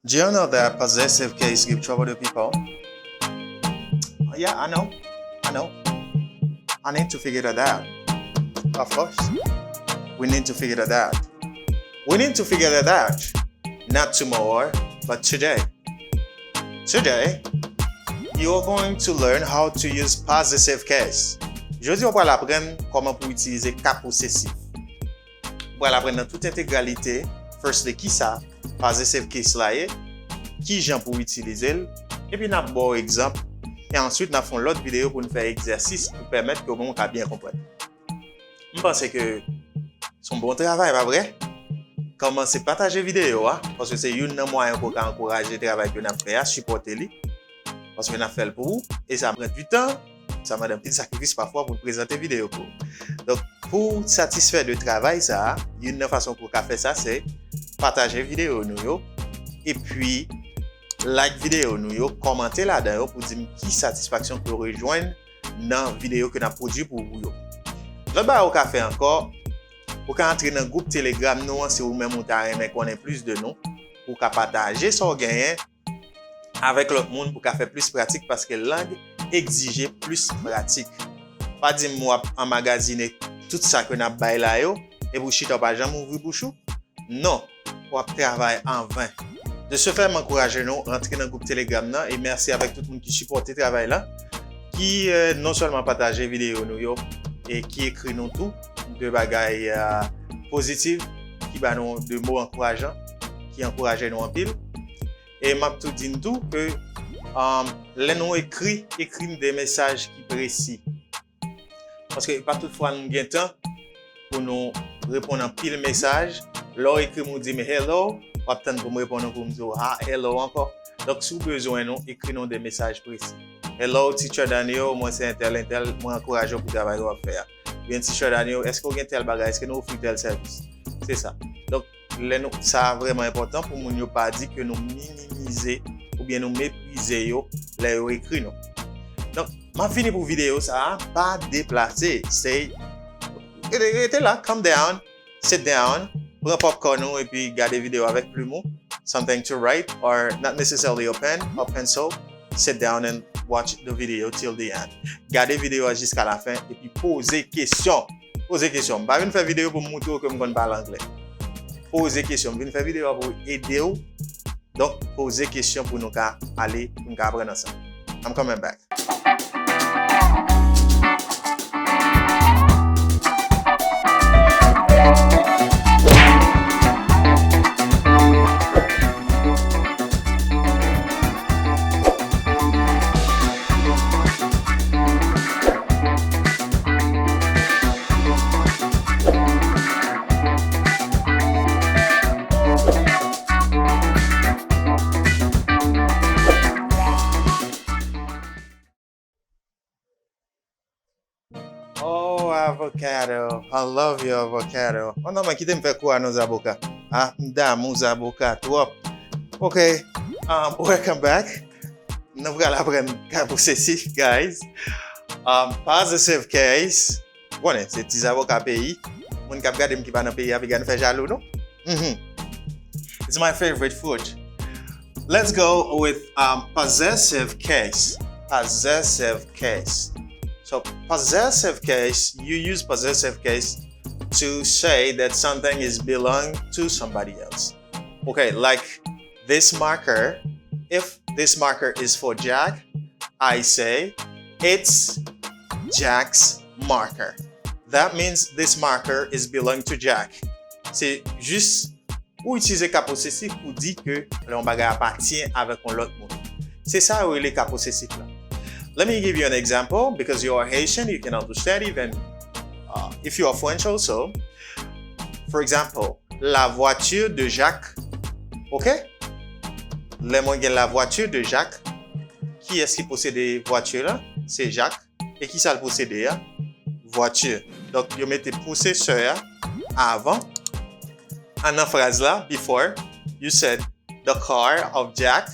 Do you know that possessive case give trouble to people? Yeah, I know. I need to figure that out. Of course. We need to figure that out. We need to figure that out. Not tomorrow, but today. Today, you're going to learn how to use possessive case. Aujourd'hui, on va apprendre comment pour utiliser cas possessif. On va apprendre dans toute intégralité. Firstly, qui ça? Possessive case là est, qui j'en pour utiliser, et puis n'a bon exemple, et ensuite n'a fait l'autre vidéo pour nous faire exercice pour permettre que on bien comprendre. Je pense que son bon travail, pas vrai? Commencez à partager vidéo, parce que c'est un moyen pour encourager le travail que nous avons fait, supporter lui, parce que nous avons fait pour vous, et ça prend du temps, ça m'a un petit sacrifice parfois pour présenter vidéo pour. Donc, pour satisfaire le travail, ça, une façon pour faire ça, c'est partager vidéo nous et puis like vidéo nous commenter là-dedans pour dire qui satisfaction que rejoindre dans vidéo que n'a produit pour vous. L'autre bah au café encore pour entrer dans groupe Telegram nous c'est ou même on t'a aimé connaître plus de nous pour partager son gain avec l'autre monde pour faire plus pratique parce que langue exige plus pratique. Pas dire moi emmagasiner tout ça que n'a bail là yo et vous chita pas jamais ouvrir bouche. Non, pour travailler en vain. De ce fait, m'encourage nous rentrer dans le groupe Telegram là, et merci avec tout le monde qui supporte le travail là, qui non seulement partage les vidéos nous et qui écrit nous tout de Bagay positifs, qui ba nous de mots encourageants, qui encourage nous anpil. Et m'a tout dit tout que les nous écrit des messages qui précis. Parce que pas toutefois nous gain temps pour nous répondre en pile message. Là écrit nous dit mais hello, pas tant pour me répondre pour me dire hello encore. Donc si vous besoin nous écrit nous des messages précis. Hello teacher Daniel, moi c'est intel, moi encourage pour travailler à faire. Bien teacher Daniel, est-ce qu'on gagne tel bagage, est-ce que nous offrons tel service? C'est ça. Donc ça vraiment important pour nous pas dire que nous minimiser ou bien nous mépriser yo les écrit nous. Donc m'a fini pour vidéo ça, pas déplacer, c'est restez là, calm down, sit down. Prends popcorn et puis regarder vidéo avec plumeau, something to write or not necessarily a pen or pencil. Sit down and watch the video till the end. Regardez vidéo jusqu'à la fin et puis posez question. Posez question. Pas venir faire vidéo pour montrer que je parle anglais. Posez question. Venir faire vidéo pour aider vous. Donc posez question pour nous aller pour nous apprendre ça. I'm coming back. Avocado. I love your avocado. Oh non, mais qui t'aime faire quoi nos avocats? Ah, dame, nos avocats, trop. Okay, welcome back. Nous allons apprendre cas possessif, guys. Possessive case. Bon, c'est des avocats pays. Mon cap garde qui va dans pays avec gagner faire jaloux, non? It's my favorite food. Let's go with possessive case. Possessive case. So possessive case, you use possessive case to say that something is belong to somebody else. Okay, like this marker, if this marker is for Jack, I say it's Jack's marker. That means this marker is belong to Jack. C'est juste pour utiliser cas possessif pour dire que le bagage appartient avec l'autre monde. C'est ça où les cas possessifs là. Let me give you an example because you are Haitian, you can understand even if you are French also. For example, la voiture de Jacques. OK? Les mots la voiture de Jacques. Qui est-ce qui possède des voitures là? C'est Jacques. Et qui ça le possède? Voiture. Donc, vous mettez possesseur avant. En la phrase là, before, you said the car of Jack.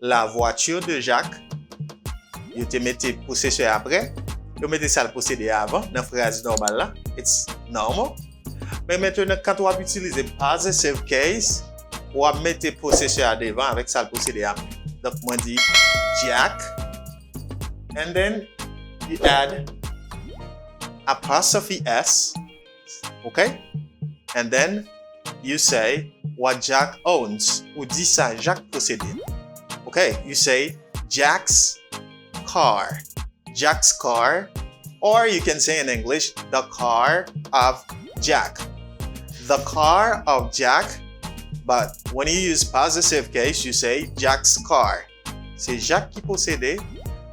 La voiture de Jacques. Vous te mettez possesseur après, vous mettez ça le posséder avant, dans la phrase normale là, it's normal. Mais maintenant, quand on va utiliser possessive case, ou à mettre possesseur devant avec ça le possédé. Donc, moi dit Jack, and then you add apostrophe S, okay? And then you say what Jack owns. Ou dit ça, Jack possédé. Okay, you say Jack's car. Jack's car. Or you can say in English, the car of Jack. The car of Jack. But when you use possessive case, you say Jack's car. C'est Jack qui possédait.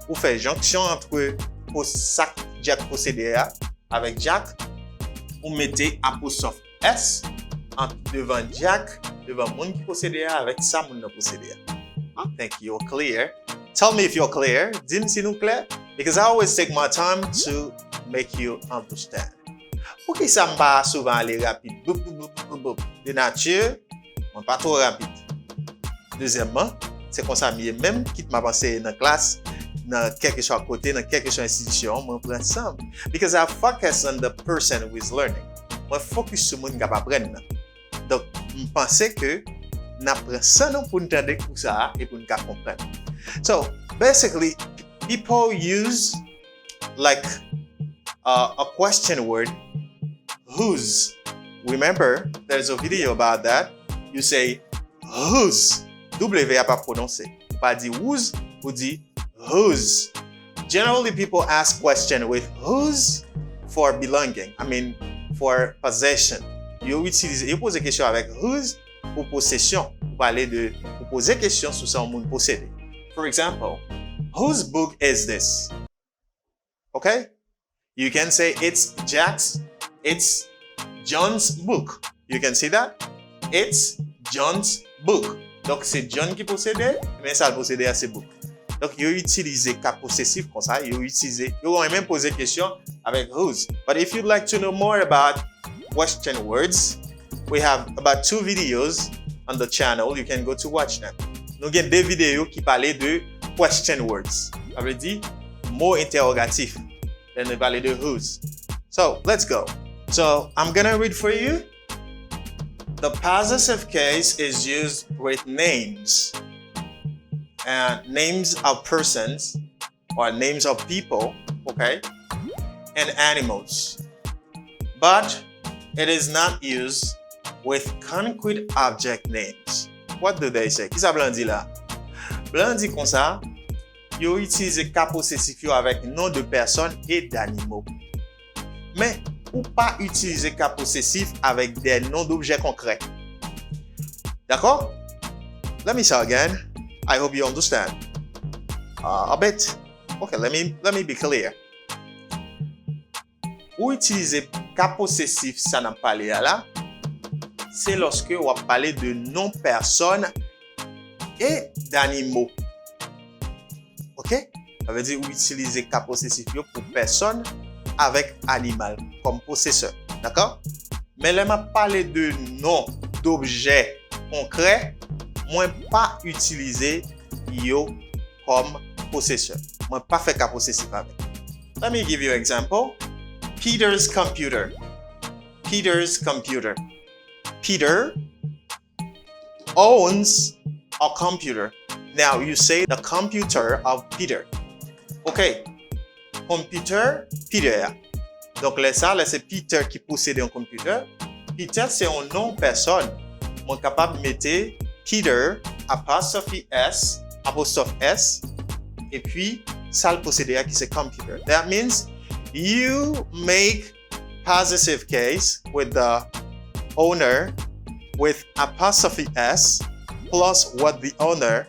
Ou fait jonction entre ça Jack possédait avec Jack. Ou mettez apostrophe S devant Jack, devant monde qui possédait avec ça monde qui possédait. I think you're clear. Tell me if you're clear. Dis-moi si nous clair. Because I always take my time to make you understand. Pour que ça m'a souvent aller rapide. De nature, on pas trop rapide. Deuxièmement, c'est comme ça même quitte m'a pensé dans classe, dans quelque chose à côté, dans quelque chose institution, moi prends ça. Because I focus on the person who is learning. Moi focus sur monde qui va apprendre. Donc, je pensais que n'a prend ça non pour entendre tout ça et pour nous comprendre. So, basically, people use like a question word, whose. Remember, there's a video about that. You say whose. W a pas prononcé. Pas dit whose, ou dit whose. Generally, people ask question with whose for belonging. I mean, for possession. You pose question avec whose pour possession. Vous parlez de, vous posez question sur ça monde possédé. For example, whose book is this? Okay? You can say it's John's book. You can see that? It's John's book. Donc, c'est John qui possédait, mais ça le possédait à ses books. Donc, il utilise cas possessif comme ça. Il va même poser question avec whose. But if you'd like to know more about question words, we have about 2 videos on the channel. You can go to watch them. Nous avons 2 vidéos qui parlent de question words. Ça veut dire mots interrogatifs. Then we parle de whose. So, let's go. So, I'm going to read for you. The possessive case is used with names. And names of persons or names of people, okay? And animals. But it is not used with concrete object names. What do they say? Qui ça blanc dit là? Blanc dit comme ça, yo utilise cas possessif yo avec nom de personnes et d'animaux. Mais ou pas utiliser cas possessif avec des noms d'objets concrets. D'accord? Let me say again. I hope you understand. A bit. Okay, let me be clear. Ou utiliser cas possessif, ça n'a pas là, c'est lorsque on va parler de noms personnes et d'animaux. Ok? Ça veut dire ou utiliser cas possessif pour personne avec animal comme possesseur. D'accord? Mais là, je parler de noms d'objets concrets, moi pas utiliser yo comme possesseur. Moi pas fait cas possessif avec. Let me give you an example. Peter's computer. Peter's computer. Peter owns a computer. Now you say the computer of Peter. Okay. Computer, Peter. Donc là, c'est Peter qui possède un computer. Peter, c'est un nom personne. On est capable de mettre Peter, apostrophe S, et puis ça le possédé qui c'est computer. That means you make possessive case with the owner with apostrophe S plus what the owner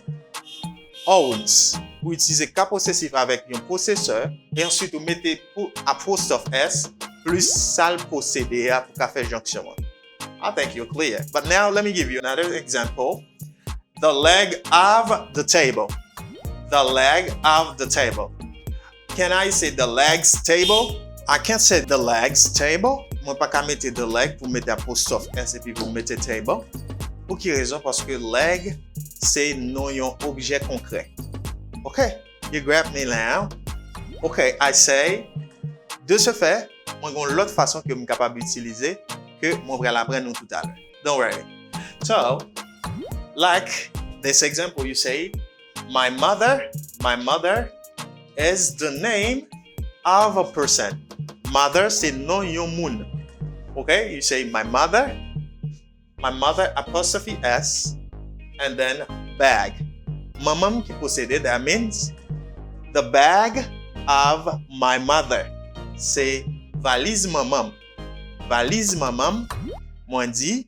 owns. Vous utilisez cas possessif avec un possesseur et ensuite vous mettez apostrophe S plus ça le possédé pour faire jonction. I think you're clear. But now let me give you another example. The leg of the table. The leg of the table. Can I say the legs table? I can't say the legs table. Moi pas qu'à mettre the leg pour mettre apostrophe S et puis vous mettez table. Pour quelle raison? Parce que leg c'est non un objet concret. Okay, you grab me now. Okay, I say, de ce fait, moi j'ai l'autre façon que je suis capable d'utiliser que mon vais l'apprendre tout à l'heure. Don't worry. So, Like this example, you say, my mother is the name of a person. Mother, c'est non yon moun. Okay, you say my mother apostrophe S, and then bag. Mamam ki posede, that means the bag of my mother. C'est valise mamam. Valise mamam, mwen di,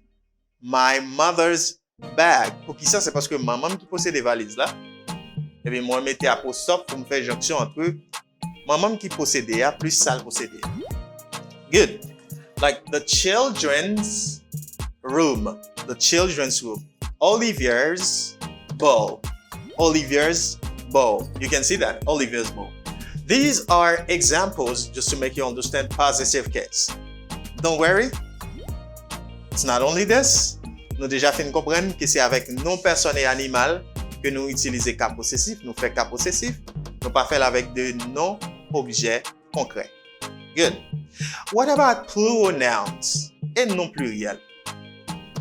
my mother's bag. Pour qui ça, c'est parce que maman qui possède des valises là. Et bien, moi, mettez apostrophe pour me faire jonction entre maman qui possède plus ça possède. Good. Like the children's room. The children's room. Olivier's bowl. Olivier's bowl. You can see that. Olivier's bowl. These are examples just to make you understand possessive case. Don't worry. It's not only this. Nous déjà fin comprendre que c'est avec non personne et animal que nous utilisons cas possessif, nous faisons cas possessif, nous pas faire avec de non objets concrets. Good. What about plural nouns et non pluriel?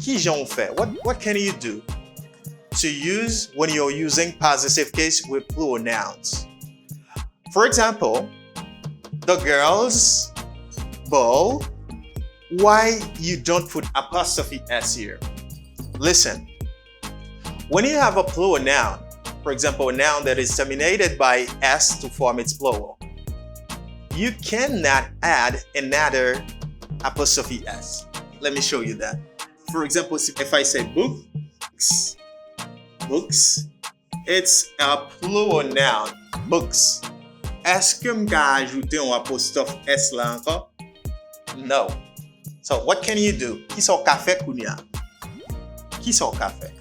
Qui j'en fait? What can you do to use when you're using possessive case with plural nouns? For example, the girls' bowl. Why you don't put apostrophe S here? Listen, when you have a plural noun, for example, a noun that is terminated by S to form its plural, you cannot add another apostrophe S. Let me show you that. For example, if I say books, it's a plural noun, books. Est-ce que je peux ajouter un apostrophe S là encore? No. So what can you do? Qui sont café kounya? Qui sont café?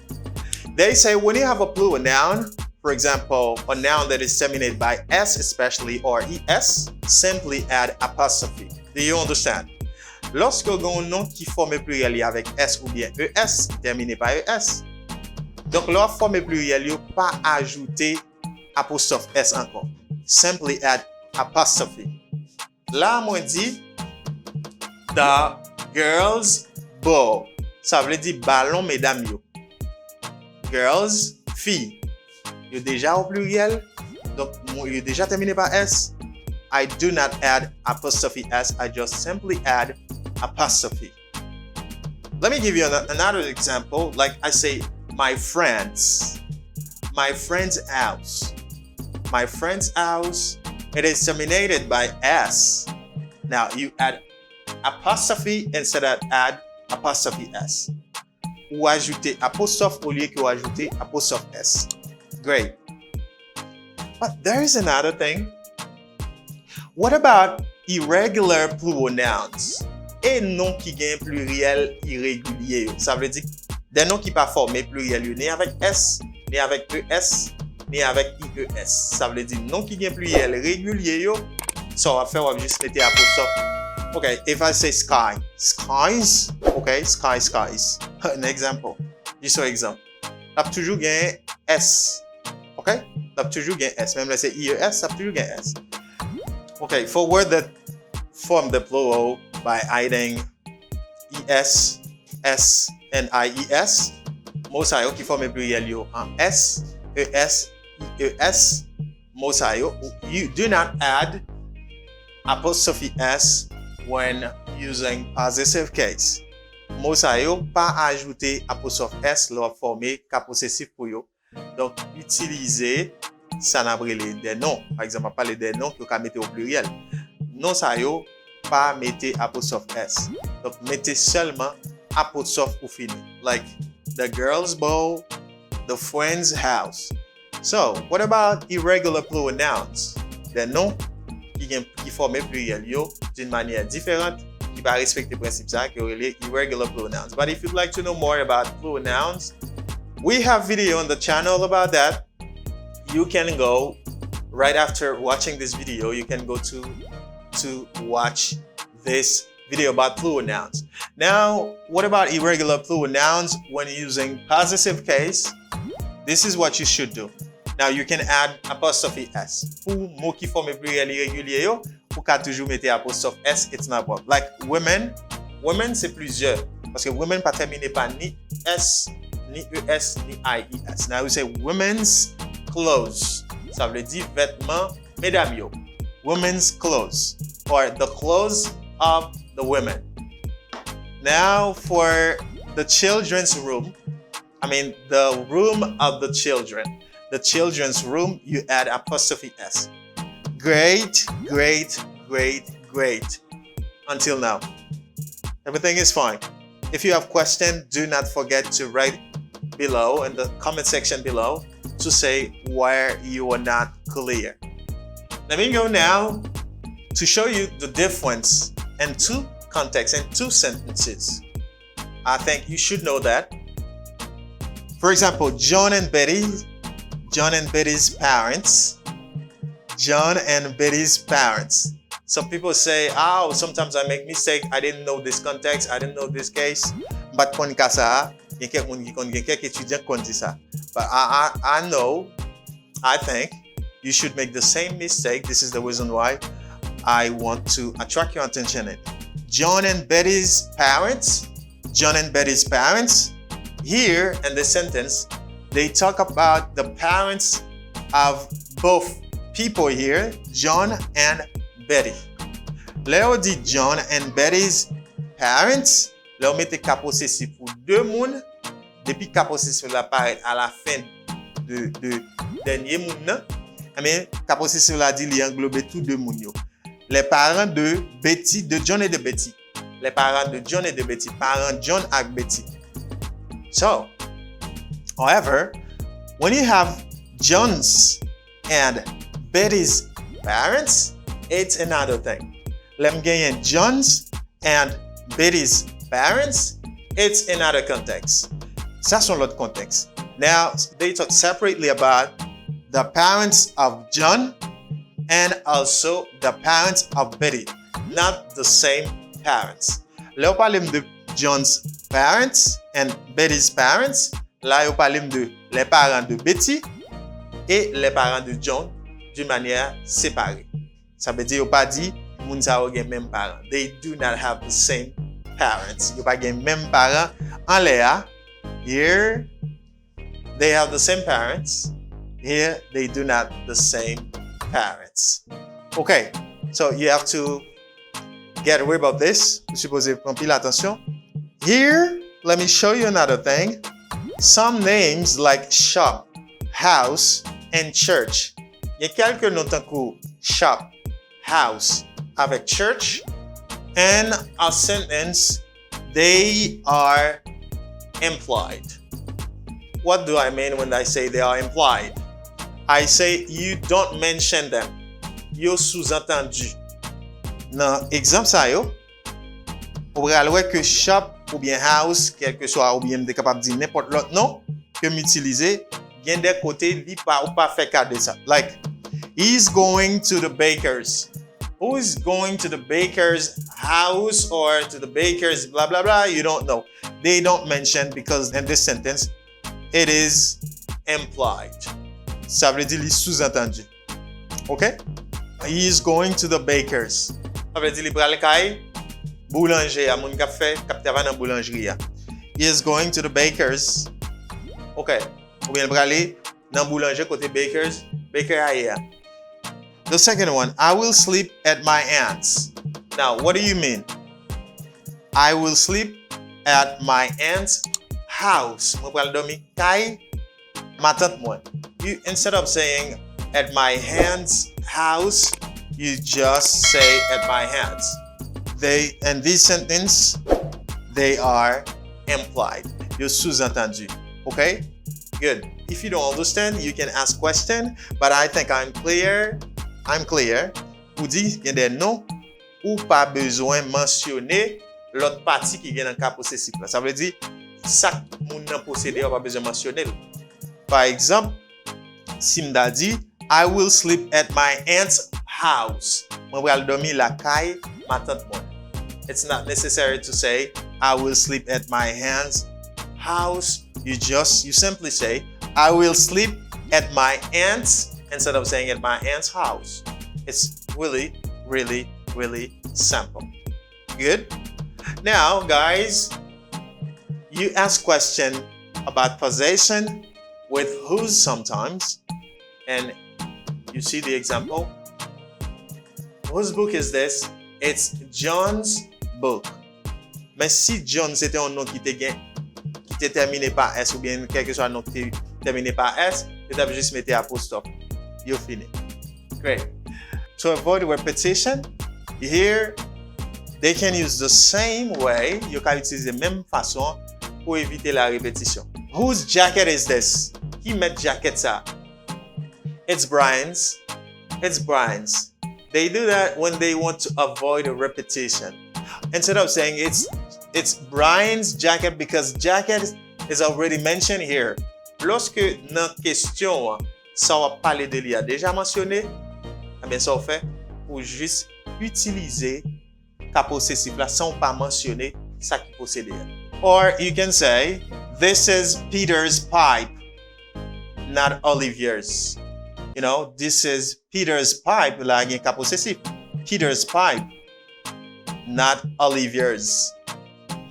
They say when you have a plural noun, for example, a noun that is terminated by S especially or ES, simply add apostrophe. Do you understand? Lorsque vous avez un nom qui forme pluriel avec S ou bien ES, terminé par ES, donc leur forme pluriel, il n'y pas ajouter apostrophe S encore. Simply add apostrophe. Là, moi dit, the girls' ball. Ça veut dire ballon, mesdames yo. Girls, filles. Yo déjà au pluriel. Donc, yo déjà terminé par S. I do not add apostrophe S. I just simply add apostrophe. Let me give you another example. Like I say, my friend's house. My friend's house. It is terminated by S. Now, you add apostrophe instead of add apostrophe S. Ou ajouter apostrophe au lieu que ajouter apostrophe S. Great. But there is another thing. What about irregular plural nouns? Et non qui gagne pluriel irrégulier. Ça veut dire des noms qui pas formés pluriel ni avec S, ni avec ES, ni avec IES. Ça veut dire non qui gagne pluriel régulier. So, on va faire, on va juste mettre apostrophe. Okay, if I say sky, skies, okay, skies. An example. Juste un exemple. T'as toujours gagné S. Okay? T'as toujours gagné S. Même là, c'est IES, t'as toujours gagné S. Okay, for words that form the plural by adding ES, S, and IES, most ayo qui forme pluriel yo en S, ES, IES, most ayo, you do not add apostrophe S when using possessive case. Mosa yo pas ajouter apostrophe S lors former cas possessif pour yo. Donc utiliser ça n'a brûlé des noms. Par exemple, parler des noms que vous mettez au pluriel. Non ça yo pas mettez apostrophe S. Donc mettez seulement apostrophe pour finir. Like the girl's bowl, the friend's house. So, what about irregular plural nouns? Des noms qui forment pluriel yo d'une manière différente, qui va respecter le principe ça que relève irregular plural nouns. But if you'd like to know more about plural nouns, we have video on the channel about that. You can go right after watching this video. You can go to watch this video about plural nouns. Now, what about irregular plural nouns when using possessive case? This is what you should do. Now, you can add apostrophe S. Pour mots qui forment pluriel irrégulier, pour qu'à toujours mettre apostrophe S, it's not problem. Like women c'est plusieurs. Parce que women pas terminé par ni S ni ES, ni IES. Now we say women's clothes. Ça veut dire vêtements mesdames yo. Women's clothes, or the clothes of the women. Now for the children's room, the room of the children. The children's room, you add apostrophe S. Great, great, great, great. Until now. Everything is fine. If you have questions, do not forget to write below in the comment section below to say where you are not clear. Let me go now to show you the difference in two contexts and two sentences. I think you should know that. For example, John and Betty's parents. John and Betty's parents. Some people say, oh, sometimes I make mistake. I didn't know this context. I didn't know this case. But But I think you should make the same mistake. This is the reason why I want to attract your attention. John and Betty's parents. John and Betty's parents. Here in the sentence, they talk about the parents of both people here, John and Betty. Là, on dit John and Betty's parents. Là, on mette cas possessif pour deux moun. Depuis cas possessif la paraît à la fin de dernier moun. Mais cas possessif la dit li englobe tout deux moun yo. Les parents de Betty, de John et de Betty. Les parents de John et de Betty. Parents John et Betty. So, however, when you have John's and Betty's parents, it's another thing. Let me get John's and Betty's parents, it's another context. Ça c'est l'autre contexte. Now, they talk separately about the parents of John and also the parents of Betty, not the same parents. Là, on parle de John's parents and Betty's parents. Là, on parle de les parents de Betty et les parents de John d'une manière séparée. Ça veut dire, on pas dit, moun sa yo gen même parents. They do not have the same parents. Yo pas gen même parents en l'air. Here, they have the same parents. Here, they do not the same parents. Okay, so you have to get rid of this. Vous supposez prendre pile attention. Here, let me show you another thing. Some names like shop, house, and church. Il y a quelques noms comme shop, house, avec church, and a sentence, they are implied. What do I mean when I say they are implied? I say you don't mention them. Yo sous-entendu. Dans exemple ça yo, on va voir que shop ou bien house, quel que soit, ou bien de capable de dire n'importe l'autre nom que m'utiliser, bien des côtés li pas ou pas fait cas de ça. Like, he's going to the baker's. Who is going to the baker's house or to the baker's blah blah blah? You don't know. They don't mention because in this sentence it is implied. Ça veut dire li sous-entendu. Okay? He is going to the baker's. Ça veut dire li pral kay boulanger a moun k'ap fait k'ap travay dans boulangerie a. He is going to the baker's. Okay. Ou bien pral aller dans boulanger côté baker's, baker a here. The second one, I will sleep at my aunt's. Now, what do you mean? I will sleep at my aunt's house. Mwen pral dormi kay ma tante mwen. You, instead of saying at my aunt's house, you just say at my aunt's. They, in this sentence, they are implied. You're sous-entendu. Okay? Good. If you don't understand, you can ask question, but I think I'm clear. I'm clear. Ou di, gen des noms ou pas besoin mentionner l'autre partie qui vient dans cas possessif. Ça veut dire, ça moun nan posséder, ou pas besoin mentionner. Par exemple, si m'da dit, I will sleep at my aunt's house. Mwen pral dormi la kay ma tante mwen. It's not necessary to say, I will sleep at my aunt's house. You simply say, I will sleep at my aunt's instead of saying at my aunt's house. It's really, really, really simple. Good? Now, guys, you ask question about possession with whose sometimes. And you see the example. Whose book is this? It's John's book. Mais si John c'était un nom qui était terminé par S ou bien quel que soit un nom qui était terminé par S, tu as juste mettre apostrophe. You finish. Great. To avoid repetition, here they can use the same way. You can utiliser la même façon pour éviter la répétition. Whose jacket is this? Qui met jacket ça? It's Brian's. It's Brian's. They do that when they want to avoid a repetition. Instead of saying it's Brian's jacket because jacket is already mentioned here. Lorsque notre question, ça va parler de lui a déjà mentionné, eh bien ça fait pour juste utiliser ka possessif là sans pas mentionner ça qui possède. Or you can say this is Peter's pipe, not Olivier's. You know, this is Peter's pipe, là, il y a un possessif. Peter's pipe, not Olivier's.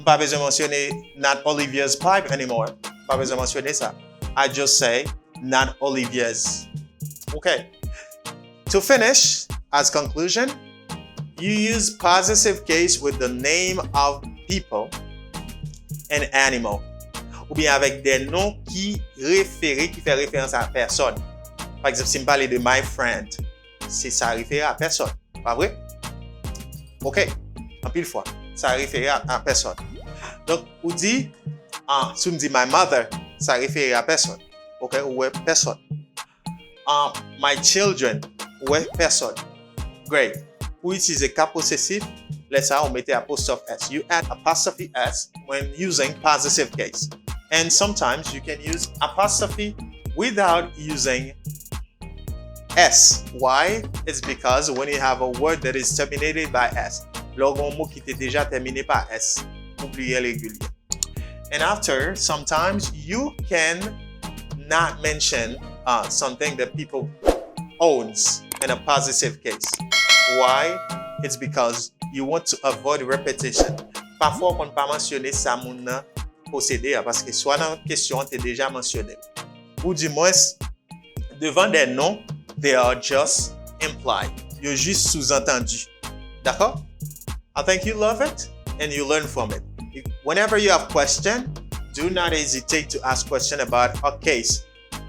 Pas besoin de mentionner not Olivier's pipe anymore. Pas besoin de mentionner ça. I just say not Olivier's. Okay. To finish, as conclusion, you use possessive case with the name of people and animal. Ou bien avec des noms qui fait référence à personne. Par exemple, si je parle de my friend, c'est ça réfère à personne. Pas vrai? OK. En pile fois, ça réfère à personne. Donc, ou dit, si on dit my mother, ça réfère à personne. OK? Ou personne. My children, ou personne. Great. Pour utiliser cas possessif, let's say on mette apostrophe S. You add apostrophe S when using possessive case. And sometimes you can use apostrophe without using S. Why? It's because when you have a word that is terminated by S, lorsqu'un mot qui était déjà terminé par S, oubliez régulier. And after, sometimes you can not mention something that people owns in a possessive case. Why? It's because you want to avoid repetition. Parfois, on ne peut pas mentionner ça moun possédé parce que soit dans la question, tu déjà mentionné. Ou du moins, devant des noms, they are just implied. You're juste sous-entendu. D'accord? I think you love it and you learn from it. Whenever you have questions, do not hesitate to ask questions about a case.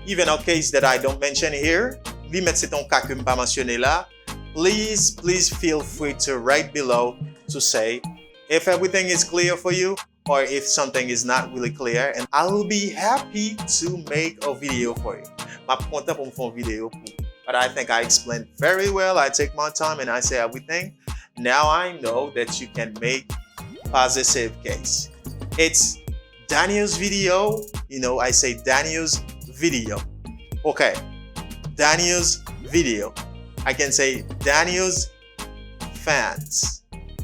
Even a case that I don't mention here, limite c'est ton cas que je ne pas mentionné là. Please feel free to write below to say if everything is clear for you or if something is not really clear, and I will be happy to make a video for you. Ma content pour me faire une vidéo pour. But I think I explained very well. I take my time and I say everything. Now I know that you can make possessive case. It's Daniel's video. You know, I say Daniel's video. Okay, Daniel's video. I can say Daniel's fans.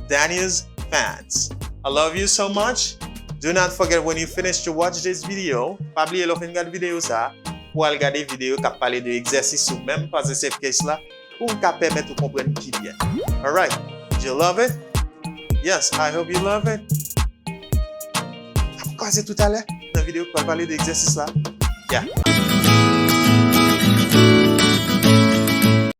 Daniel's fans. I love you so much. Do not forget when you finish to watch this video, pas oublier l'offre une vidéo ça, pour regarder vidéo qui parle de exercice ou même possessive case là, pour qu'à permettre de comprendre qui bien. All right. Do you love it? Yes, I hope you love it. Pourquoi c'est tout à l'heure dans la vidéo qui parle de exercice là? Yeah.